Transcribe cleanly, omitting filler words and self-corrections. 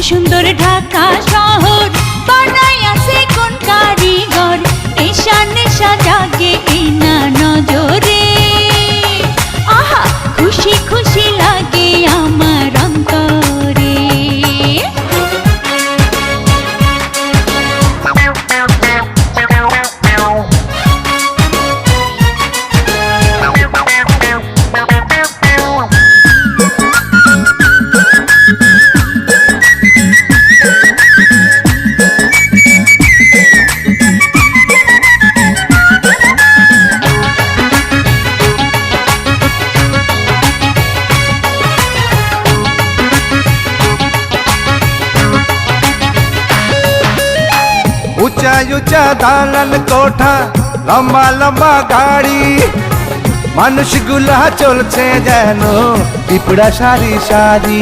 সুন্দর ঢাকা শহর বানাইয়াছে কোন কারিগর, নেশা নেশা জাগে এই না নজরে। আহা খুশি খুশি লাগে আমার অন্তরে। ऊंचा ऊंचा दालान कोठा, लम्बा लम्बा गाड़ी, মানুষগুলা চলছে যেন পিঁপড়া সারি সারি।